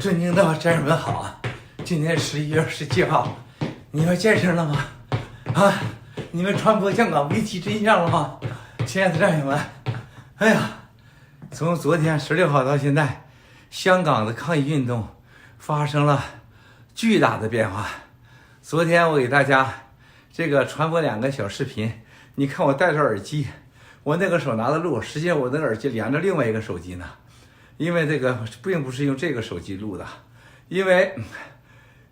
尊敬的战友们好啊！今天11月17号，你们见证了吗？啊，你们传播香港危机真相了吗？亲爱的战友们，哎呀，从昨天16号到现在，香港的抗议运动发生了巨大的变化。昨天我给大家这个传播2个小视频，你看我戴着耳机，我那个手拿着录，实际上我那个耳机连着另外一个手机呢。因为这个并不是用这个手机录的，因为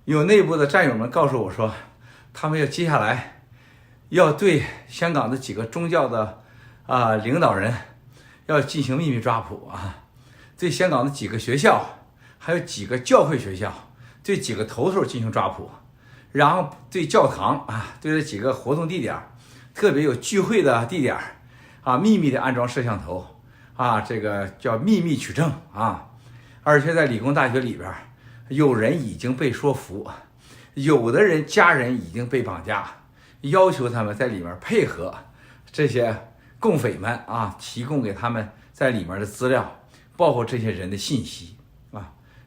有内部的战友们告诉我说，他们接下来要对香港的几个宗教的领导人要进行秘密抓捕啊，对香港的几个学校，还有几个教会学校，对几个头头进行抓捕，然后对教堂对这几个活动地点，特别有聚会的地点秘密的安装摄像头。这个叫秘密取证而且在理工大学里边，有人已经被说服，有的人家人已经被绑架，要求他们在里面配合这些共匪们提供给他们在里面的资料，包括这些人的信息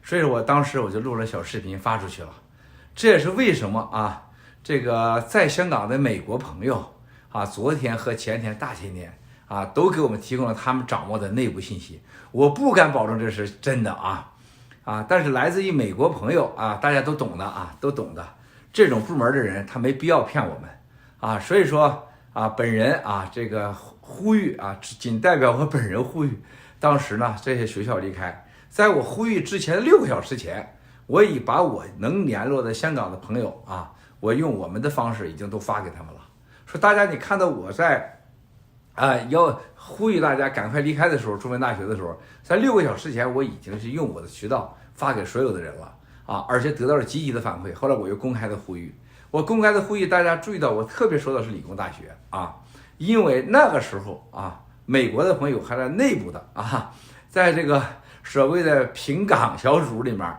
所以我当时我就录了小视频发出去了。这也是为什么这个在香港的美国朋友昨天和前天大前天都给我们提供了他们掌握的内部信息。我不敢保证这是真的但是来自于美国朋友大家都懂的都懂的。这种部门的人他没必要骗我们所以说本人这个呼吁仅代表我本人呼吁。当时呢，这些学校离开，在我呼吁之前的6个小时前，我已把我能联络的香港的朋友我用我们的方式已经都发给他们了。说大家你看到我在要呼吁大家赶快离开的时候，中文大学的时候，在6个小时前我已经是用我的渠道发给所有的人了而且得到了积极的反馈。后来我又公开的呼吁，大家注意到我特别说的是理工大学因为那个时候美国的朋友还在内部的在这个所谓的平港小组里面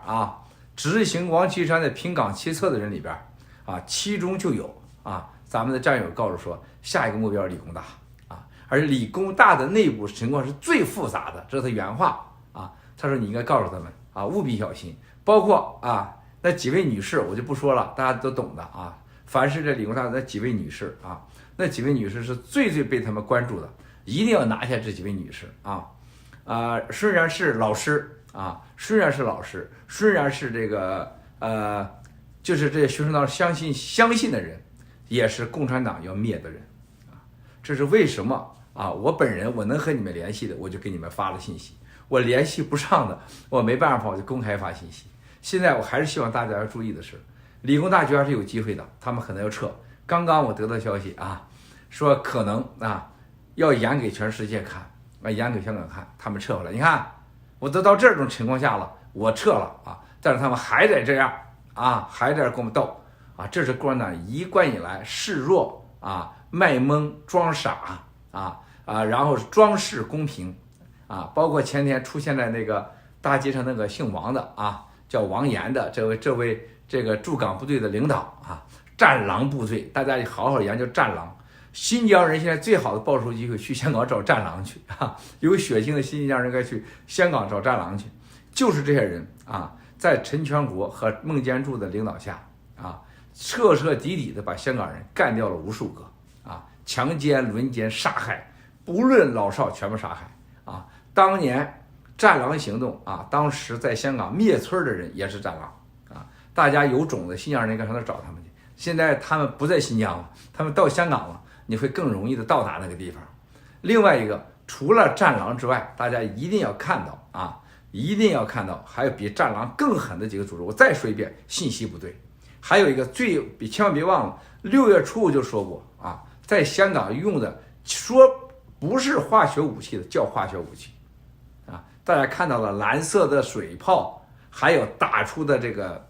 执行王岐山的平港七策的人里边其中就有咱们的战友告诉说，下一个目标理工大而理工大的内部情况是最复杂的，这是他原话他说你应该告诉他们务必小心，包括那几位女士我就不说了，大家都懂的凡是这理工大的那几位女士那几位女士是最被他们关注的，一定要拿下这几位女士虽然是老师虽然是这个就是这些学生党相信的人，也是共产党要灭的人这是为什么我本人我能和你们联系的，我就给你们发了信息，我联系不上的我没办法，我就公开发信息。现在我还是希望大家要注意的是，理工大学还是有机会的，他们可能要撤。刚刚我得到消息说可能要演给全世界看演给香港看，他们撤回来。你看我都到这种情况下了，我撤了但是他们还得这样还在跟我们斗这是共产党一贯以来示弱卖萌装傻然后装饰公平包括前天出现在那个大街上那个姓王的叫王岩的这位这个驻港部队的领导战狼部队，大家好好研究战狼。新疆人现在最好的报仇机会，去香港找战狼去有血性的新疆人该去香港找战狼去。就是这些人在陈全国和孟建柱的领导下彻彻底底的把香港人干掉了无数个强奸、轮奸、杀害，不论老少全部杀害当年战狼行动当时在香港灭村的人也是战狼大家有种的新疆人应该上那找他们去。现在他们不在新疆了，他们到香港了，你会更容易的到达那个地方。另外一个，除了战狼之外，大家一定要看到一定要看到还有比战狼更狠的几个组织。我再说一遍，信息不对。还有一个千万别忘了，6月初我就说过在香港用的说不是化学武器的叫化学武器大家看到了蓝色的水炮，还有打出的这个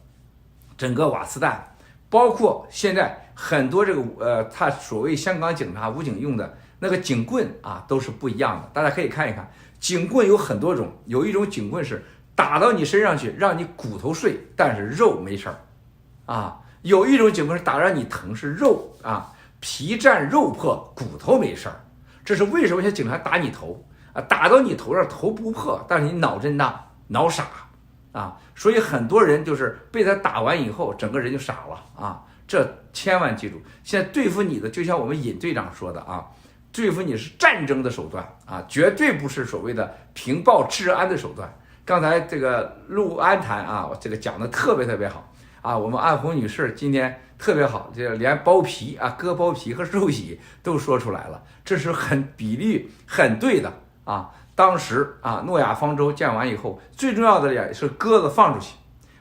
整个瓦斯弹，包括现在很多这个他所谓香港警察武警用的那个警棍都是不一样的。大家可以看一看，警棍有很多种，有一种警棍是打到你身上去让你骨头碎，但是肉没事有一种警棍是打让你疼，是肉皮绽肉破，骨头没事儿。这是为什么？像警察打你头打到你头上头不破，但是你脑震荡、脑傻啊，所以很多人就是被他打完以后，整个人就傻了啊。这千万记住，现在对付你的，就像我们尹队长说的啊，对付你是战争的手段啊，绝对不是所谓的平暴治安的手段。刚才这个陆安谈啊，这个讲的特别好啊，我们安红女士今天特别好，这连包皮啊、割包皮和受洗都说出来了，这是很比例很对的啊。当时啊，诺亚方舟建完以后，最重要的也是鸽子放出去，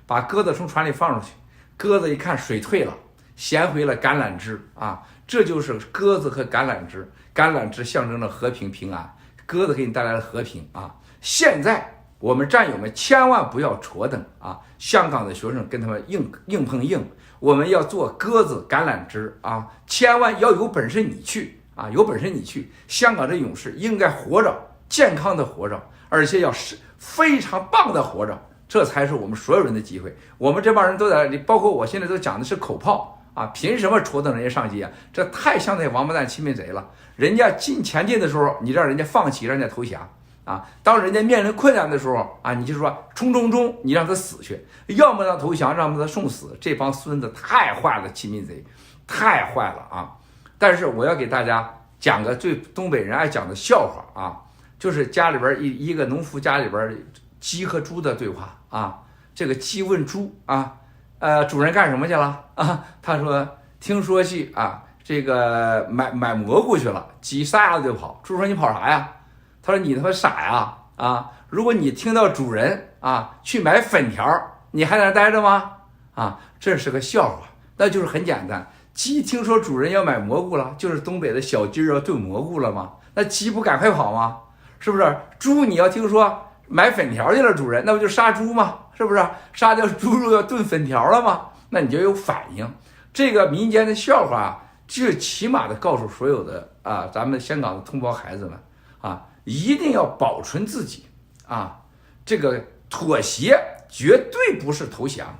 把鸽子从船里放出去，鸽子一看水退了，衔回了橄榄枝啊，这就是鸽子和橄榄枝，橄榄枝象征着和平平安，鸽子给你带来了和平啊。现在我们战友们千万不要戳等啊，香港的学生跟他们硬碰硬，我们要做鸽子橄榄枝啊，千万要有本事你去啊，有本事你去，香港的勇士应该活着。健康的活着，而且要是非常棒的活着，这才是我们所有人的机会。我们这帮人都在，包括我现在都讲的是口炮啊，凭什么戳等人家上街啊？这太像那王八蛋欺民贼了。人家前进的时候，你让人家放弃，让人家投降啊；当人家面临困难的时候啊，你就说冲，你让他死去，要么让他投降，要么他送死。这帮孙子太坏了，欺民贼太坏了啊！但是我要给大家讲个最东北人爱讲的笑话啊。就是家里边一个农夫家里边鸡和猪的对话啊，这个鸡问猪啊，主人干什么去了啊？他说听说去啊，这个买蘑菇去了。鸡撒丫子就跑。猪说你跑啥呀？他说你他妈傻呀啊！如果你听到主人啊去买粉条，你还在那待着吗？啊，这是个笑话，那就是很简单。鸡听说主人要买蘑菇了，就是东北的小鸡要炖蘑菇了吗？那鸡不赶快跑吗？是不是？猪你要听说买粉条去了主人，那不就杀猪吗？是不是？杀掉猪肉要炖粉条了吗？那你就有反应。这个民间的笑话就起码的告诉所有的啊，咱们香港的同胞孩子们啊，一定要保存自己啊，这个妥协绝对不是投降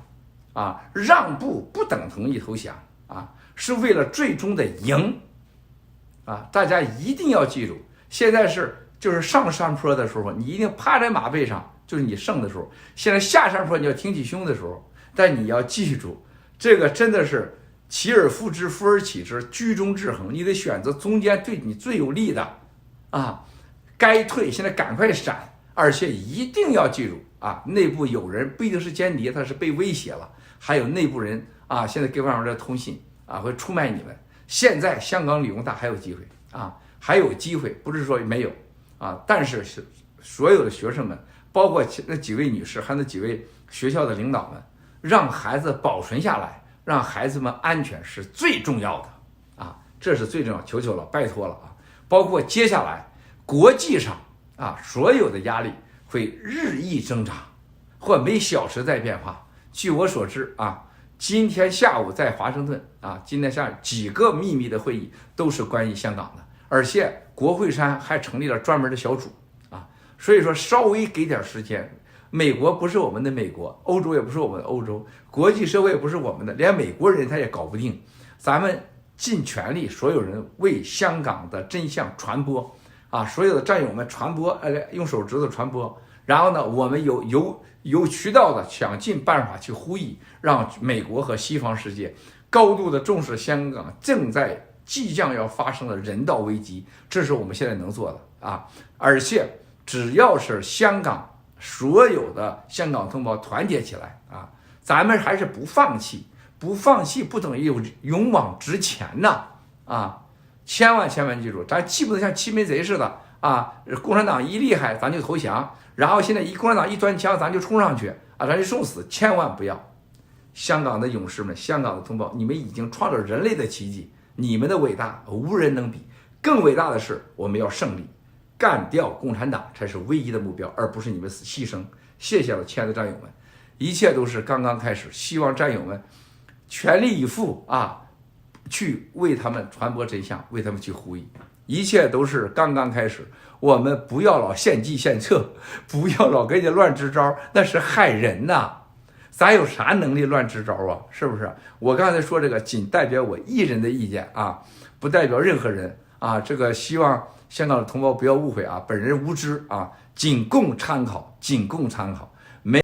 啊，让步不等同于投降啊，是为了最终的赢啊！大家一定要记住，现在就是上山坡的时候，你一定趴在马背上，就是你胜的时候。现在下山坡你要挺起胸的时候，但你要记住，这个真的是起而复之，复而起之，居中制衡，你得选择中间对你最有利的啊。该退现在赶快闪，而且一定要记住啊，内部有人不一定是间谍，他是被威胁了，还有内部人啊，现在给外面的通信啊会出卖你们。现在香港理工大还有机会啊，还有机会，不是说没有。啊！但是所有的学生们，包括那几位女士，还有那几位学校的领导们，让孩子保存下来，让孩子们安全是最重要的啊！这是最重要，求求了，拜托了啊！包括接下来国际上啊，所有的压力会日益增长，或每小时在变化。据我所知啊，今天下午在华盛顿啊，今天下午几个秘密的会议都是关于香港的。而且国会山还成立了专门的小组啊，所以说稍微给点时间，美国不是我们的美国，欧洲也不是我们的欧洲，国际社会也不是我们的，连美国人他也搞不定。咱们尽全力，所有人为香港的真相传播啊，所有的战友们传播，用手指头传播。然后呢，我们有渠道的想尽办法去呼吁，让美国和西方世界高度的重视香港即将要发生的人道危机，这是我们现在能做的啊！而且只要是香港所有的香港同胞团结起来啊，咱们还是不放弃，不放弃不等于勇往直前呐啊！千万记住，咱既不能像欺民贼似的啊，共产党一厉害咱就投降，然后现在共产党一端枪咱就冲上去啊，咱就送死，千万不要！香港的勇士们，香港的同胞，你们已经创造人类的奇迹。你们的伟大无人能比，更伟大的是我们要胜利，干掉共产党才是唯一的目标，而不是你们牺牲。谢谢了，亲爱的战友们，一切都是刚刚开始，希望战友们全力以赴啊，去为他们传播真相，为他们去呼吁。一切都是刚刚开始，我们不要老献计献策，不要老跟人家乱支招，那是害人呐。咱有啥能力乱支招啊？是不是？我刚才说这个仅代表我一人的意见啊，不代表任何人啊。这个希望香港的同胞不要误会啊，本人无知啊，仅供参考，仅供参考。没。